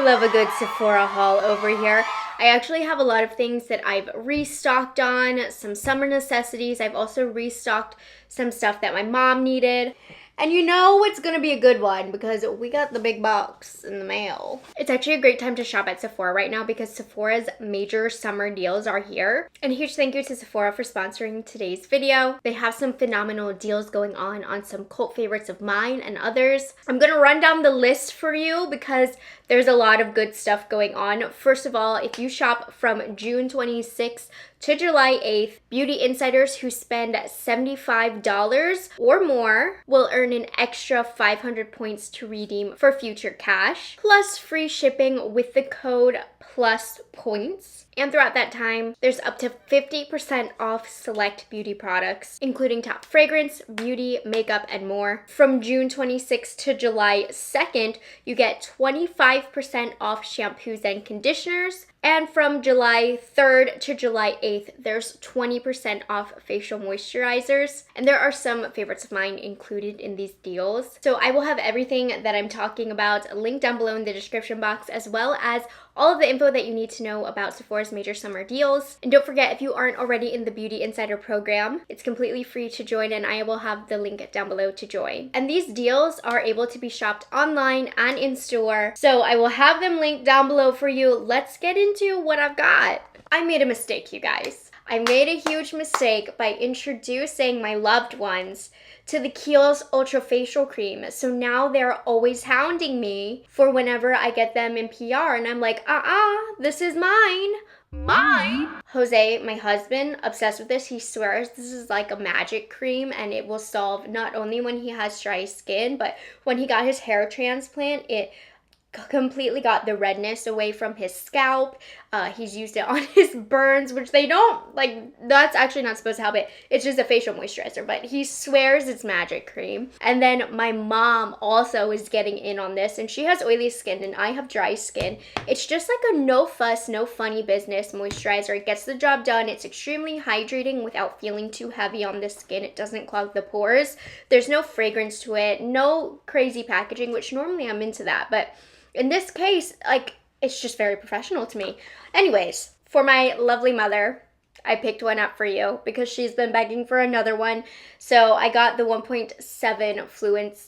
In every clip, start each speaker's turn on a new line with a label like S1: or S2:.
S1: love a good Sephora haul over here. I actually have a lot of things that I've restocked on, some summer necessities. I've also restocked some stuff that my mom needed. And you know it's gonna be a good one because we got the big box in the mail. It's actually a great time to shop at Sephora right now because Sephora's major summer deals are here. And a huge thank you to Sephora for sponsoring today's video. They have some phenomenal deals going on some cult favorites of mine and others. I'm gonna run down the list for you because there's a lot of good stuff going on. First of all, if you shop from June 26th to July 8th, beauty insiders who spend $75 or more will earn an extra 500 points to redeem for future cash, plus free shipping with the code PLUSPOINTS. And throughout that time, there's up to 50% off select beauty products, including top fragrance, beauty, makeup, and more. From June 26th to July 2nd, you get 25% off shampoos and conditioners. And from July 3rd to July 8th, there's 20% off facial moisturizers. And there are some favorites of mine included in these deals. So I will have everything that I'm talking about linked down below in the description box, as well as all of the info that you need to know about Sephora's major summer deals. And don't forget, if you aren't already in the Beauty Insider program, it's completely free to join, and I will have the link down below to join. And these deals are able to be shopped online and in store, so I will have them linked down below for you. Let's get into what I've got. I made a mistake, you guys. I made a huge mistake by introducing my loved ones to the Kiehl's Ultra Facial Cream. So now they're always hounding me for whenever I get them in PR, and I'm like, this is mine. Jose, my husband, obsessed with this. He swears this is like a magic cream and it will solve not only when he has dry skin, but when he got his hair transplant, it completely got the redness away from his scalp. He's used it on his burns, which they don't, like, that's actually not supposed to help it. It's just a facial moisturizer, but he swears it's magic cream. And then my mom also is getting in on this, and she has oily skin and I have dry skin. It's just like a no fuss, no funny business moisturizer. It gets the job done. It's extremely hydrating without feeling too heavy on the skin. It doesn't clog the pores. There's no fragrance to it, no crazy packaging, which normally I'm into that, but in this case, like, it's just very professional to me. Anyways, for my lovely mother, I picked one up for you because she's been begging for another one. So I got the 1.7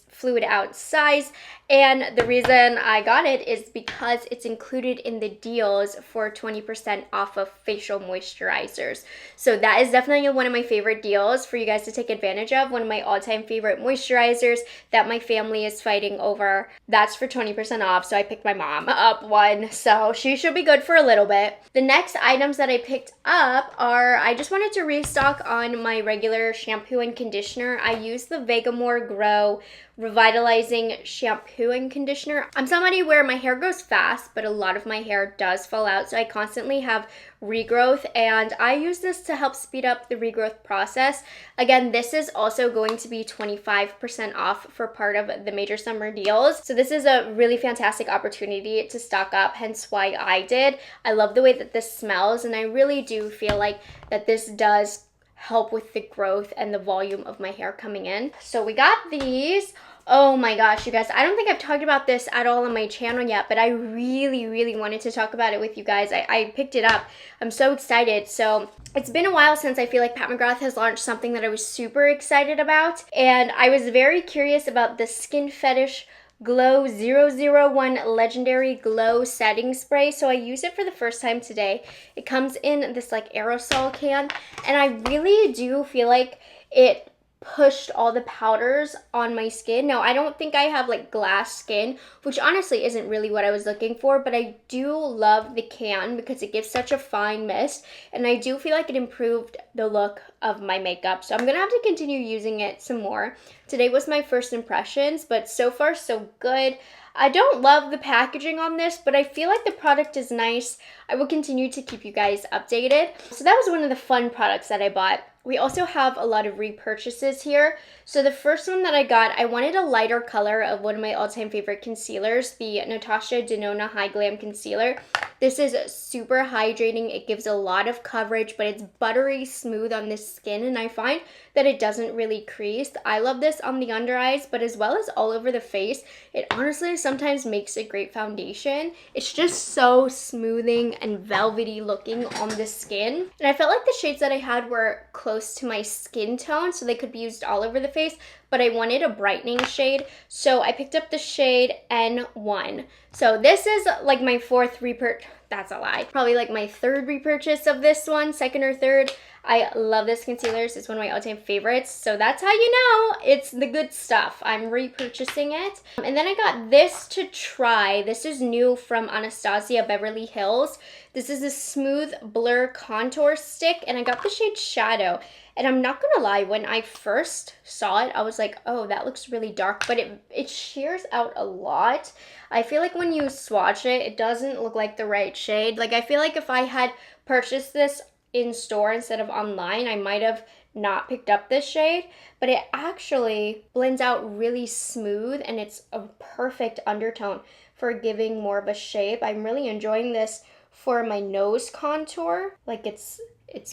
S1: fluid ounce size, and the reason I got it is because it's included in the deals for 20% off of facial moisturizers. So that is definitely one of my favorite deals for you guys to take advantage of. One of my all-time favorite moisturizers that my family is fighting over. That's for 20% off, so I picked my mom up one, so she should be good for a little bit. The next items that I picked up are, I just wanted to restock on my regular shampoo and conditioner. I use the Vegaore Grow Revitalizing Shampoo and Conditioner. I'm somebody where my hair grows fast, but a lot of my hair does fall out, so I constantly have regrowth, and I use this to help speed up the regrowth process. Again, this is also going to be 25% off for part of the major summer deals, so this is a really fantastic opportunity to stock up, hence why I did. I love the way that this smells, and I really do feel like that this does help with the growth and the volume of my hair coming in. So we got these. Oh my gosh, you guys, I don't think I've talked about this at all on my channel yet, but I really wanted to talk about it with you guys. I picked it up. I'm so excited. So it's been a while since I feel like Pat McGrath has launched something that I was super excited about, and I was very curious about the Skin Fetish Glow 001 Legendary Glow Setting Spray. So I used it for the first time today. It comes in this like aerosol can, and I really do feel like it pushed all the powders on my skin. Now, I don't think I have like glass skin, which honestly isn't really what I was looking for, but I do love the can because it gives such a fine mist, and I do feel like it improved the look of my makeup. So I'm gonna have to continue using it some more. Today was my first impressions, but so far so good. I don't love the packaging on this, but I feel like the product is nice. I will continue to keep you guys updated. So that was one of the fun products that I bought. We also have a lot of repurchases here. So the first one that I got, I wanted a lighter color of one of my all-time favorite concealers, the Natasha Denona High Glam Concealer. This is super hydrating. It gives a lot of coverage, but it's buttery smooth on the skin, and I find that it doesn't really crease. I love this on the under eyes, but as well as all over the face. It honestly sometimes makes a great foundation. It's just so smoothing and velvety looking on the skin. And I felt like the shades that I had were close to my skin tone, so they could be used all over the face, but I wanted a brightening shade, so I picked up the shade N1. So this is like my fourth repurchase. That's a lie. Probably like my third repurchase of this one, second or third. I love this concealer. It's one of my all-time favorites. So that's how you know it's the good stuff. I'm repurchasing it. And then I got this to try. This is new from Anastasia, Beverly Hills. This is a smooth blur contour stick, and I got the shade Shadow. And I'm not gonna lie, when I first saw it, I was like, oh, that looks really dark, but it shears out a lot. I feel like when you swatch it, it doesn't look like the right shade. Like, I feel like if I had purchased this in store instead of online, I might have not picked up this shade, but it actually blends out really smooth, and it's a perfect undertone for giving more of a shape. I'm really enjoying this for my nose contour. Like, it's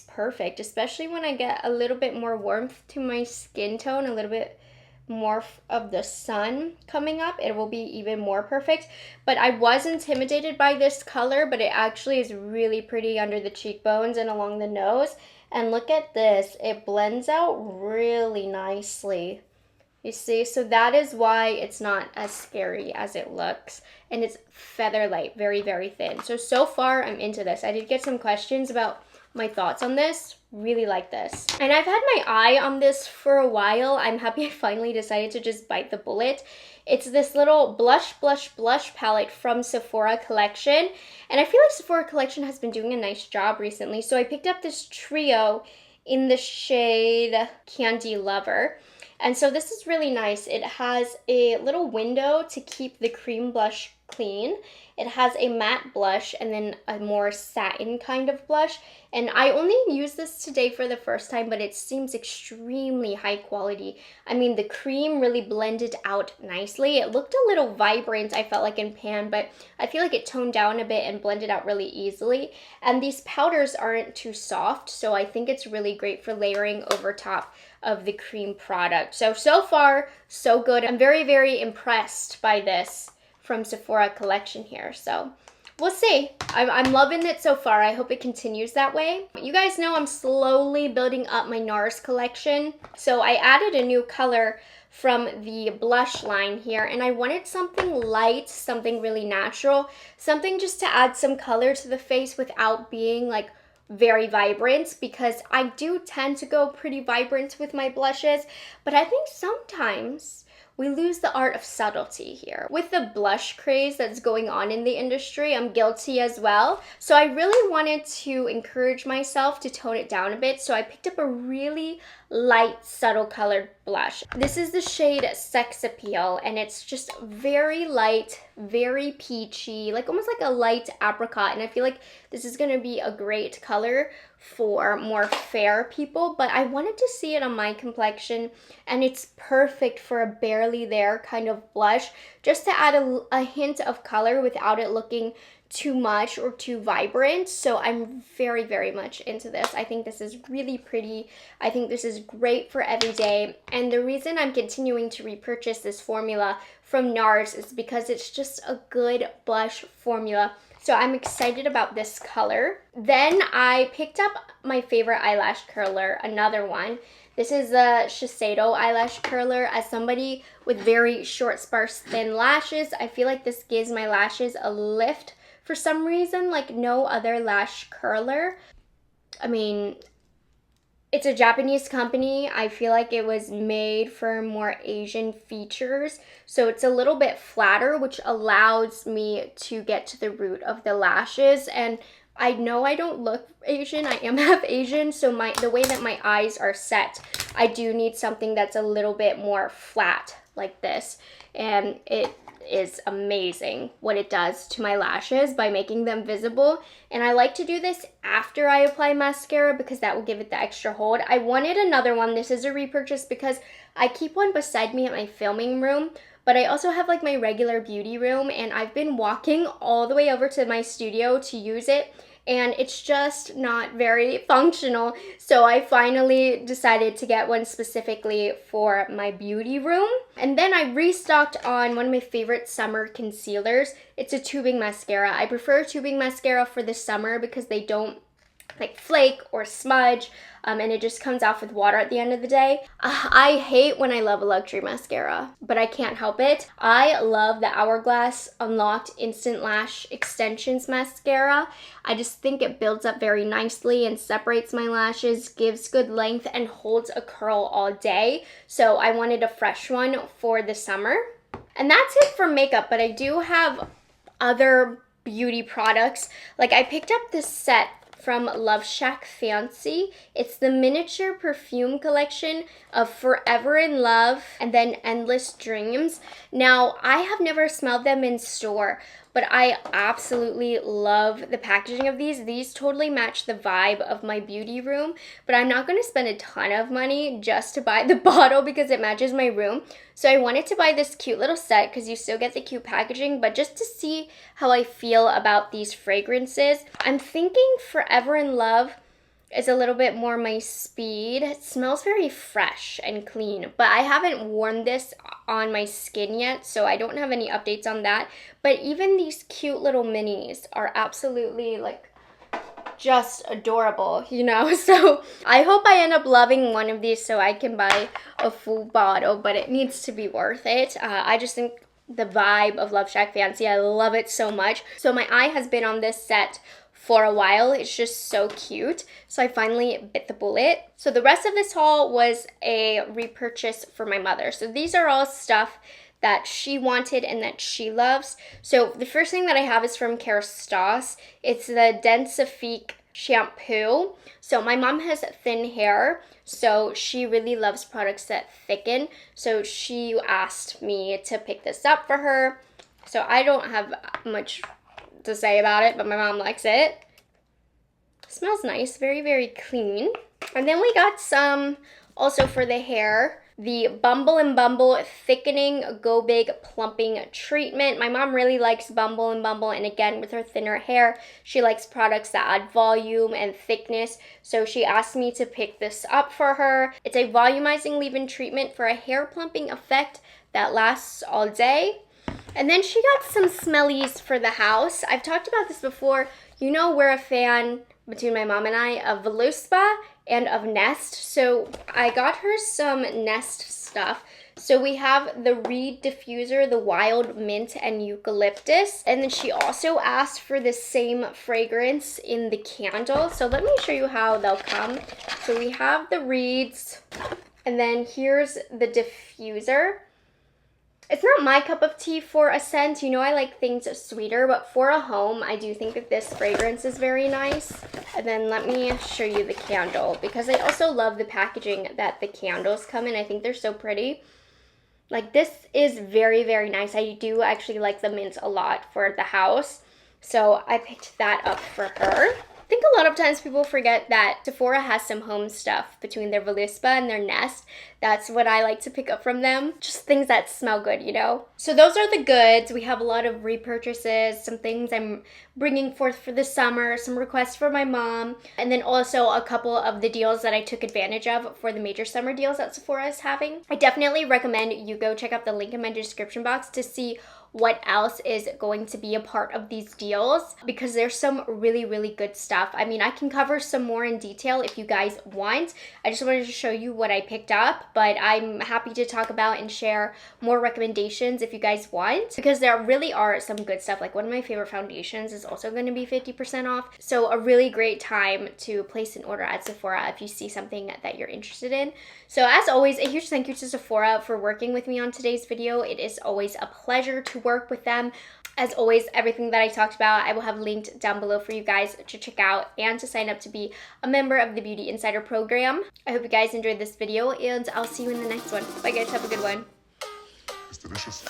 S1: perfect, especially when I get a little bit more warmth to my skin tone, a little bit more of the sun coming up. It will be even more perfect. But I was intimidated by this color, but it actually is really pretty under the cheekbones and along the nose. And look at this, it blends out really nicely. You see, so that is why it's not as scary as it looks. And it's feather light, very, very thin. So far I'm into this. I did get some questions about my thoughts on this. Really like this. And I've had my eye on this for a while. I'm happy I finally decided to just bite the bullet. It's this little blush palette from Sephora collection. And I feel like Sephora collection has been doing a nice job recently. So I picked up this trio in the shade Candy Lover. And so this is really nice. It has a little window to keep the cream blush clean. It has a matte blush and then a more satin kind of blush. And I only used this today for the first time, but it seems extremely high quality. I mean, the cream really blended out nicely. It looked a little vibrant, I felt like, in pan, but I feel like it toned down a bit and blended out really easily. And these powders aren't too soft, so I think it's really great for layering over top of the cream product. So far, so good. I'm very, very impressed by this from Sephora collection here. So we'll see. I'm loving it so far. I hope it continues that way. You guys know I'm slowly building up my Nars collection. So I added a new color from the blush line here, and I wanted something light, something really natural, something just to add some color to the face without being like very vibrant, because I do tend to go pretty vibrant with my blushes, but I think sometimes we lose the art of subtlety here. With the blush craze that's going on in the industry, I'm guilty as well. So I really wanted to encourage myself to tone it down a bit. So I picked up a really light, subtle colored blush. This is the shade Sex Appeal, and it's just very light, very peachy, like almost like a light apricot. And I feel like this is gonna be a great color for more fair people, but I wanted to see it on my complexion, and it's perfect for a barely there kind of blush, just to add a hint of color without it looking too much or too vibrant. So I'm very, very much into this. I think this is really pretty. I think this is great for every day. And the reason I'm continuing to repurchase this formula from Nars is because it's just a good blush formula. So I'm excited about this color. Then I picked up my favorite eyelash curler, another one. This is the Shiseido eyelash curler. As somebody with very short, sparse, thin lashes, I feel like this gives my lashes a lift for some reason, like no other lash curler. I mean, it's a Japanese company. I feel like it was made for more Asian features. So it's a little bit flatter, which allows me to get to the root of the lashes. And I know I don't look Asian. I am half Asian, so the way that my eyes are set, I do need something that's a little bit more flat like this. And it is amazing what it does to my lashes by making them visible. And I like to do this after I apply mascara because that will give it the extra hold. I wanted another one. This is a repurchase because I keep one beside me at my filming room, but I also have like my regular beauty room, and I've been walking all the way over to my studio to use it, and it's just not very functional. So I finally decided to get one specifically for my beauty room. And then I restocked on one of my favorite summer concealers. It's a tubing mascara. I prefer tubing mascara for the summer because they don't like flake or smudge, and it just comes off with water at the end of the day. I hate when I love a luxury mascara, but I can't help it. I love the Hourglass Unlocked Instant Lash Extensions Mascara. I just think it builds up very nicely and separates my lashes, gives good length, and holds a curl all day. So I wanted a fresh one for the summer. And that's it for makeup, but I do have other beauty products. Like I picked up this set from Love Shack Fancy. It's the miniature perfume collection of Forever in Love and then Endless Dreams. Now, I have never smelled them in store, but I absolutely love the packaging of these. These totally match the vibe of my beauty room, but I'm not gonna spend a ton of money just to buy the bottle because it matches my room. So I wanted to buy this cute little set because you still get the cute packaging, but just to see how I feel about these fragrances. I'm thinking Forever in Love is a little bit more my speed. It smells very fresh and clean, but I haven't worn this on my skin yet, so I don't have any updates on that. But even these cute little minis are absolutely like just adorable, you know? So I hope I end up loving one of these so I can buy a full bottle, but it needs to be worth it. I just think the vibe of Love Shack Fancy, I love it so much. So my eye has been on this set for a while. It's just so cute. So I finally bit the bullet. So the rest of this haul was a repurchase for my mother. So these are all stuff that she wanted and that she loves. So the first thing that I have is from Kerastase. It's the Densifique shampoo. So my mom has thin hair, so she really loves products that thicken. So she asked me to pick this up for her. So I don't have much to say about it, but my mom likes it. Smells nice, very, very clean. And then we got some also for the hair, the Bumble and Bumble Thickening Go Big Plumping Treatment. My mom really likes Bumble and Bumble, and again, with her thinner hair, she likes products that add volume and thickness, so she asked me to pick this up for her. It's a volumizing leave-in treatment for a hair plumping effect that lasts all day. And then she got some smellies for the house. I've talked about this before. You know we're a fan, between my mom and I, of Veluspa and of Nest. So I got her some Nest stuff. So we have the Reed Diffuser, the Wild Mint and Eucalyptus. And then she also asked for the same fragrance in the candle. So let me show you how they'll come. So we have the Reeds, and then here's the diffuser. It's not my cup of tea for a scent. You know I like things sweeter, but for a home, I do think that this fragrance is very nice. And then let me show you the candle, because I also love the packaging that the candles come in. I think they're so pretty. Like, this is very, very nice. I do actually like the mint a lot for the house. So I picked that up for her. I think a lot of times people forget that Sephora has some home stuff between their Veluspa and their Nest. That's what I like to pick up from them. Just things that smell good, you know? So those are the goods. We have a lot of repurchases, some things I'm bringing forth for the summer, some requests for my mom, and then also a couple of the deals that I took advantage of for the major summer deals that Sephora is having. I definitely recommend you go check out the link in my description box to see what else is going to be a part of these deals, because there's some really, really good stuff. I mean, I can cover some more in detail if you guys want. I just wanted to show you what I picked up, but I'm happy to talk about and share more recommendations if you guys want, because there really are some good stuff. Like, one of my favorite foundations is also going to be 50% off. So a really great time to place an order at Sephora if you see something that you're interested in. So as always, a huge thank you to Sephora for working with me on today's video. It is always a pleasure to work with them. As always, everything that I talked about, I will have linked down below for you guys to check out and to sign up to be a member of the Beauty Insider program. I hope you guys enjoyed this video, and I'll see you in the next one. Bye guys, have a good one.
S2: It's delicious.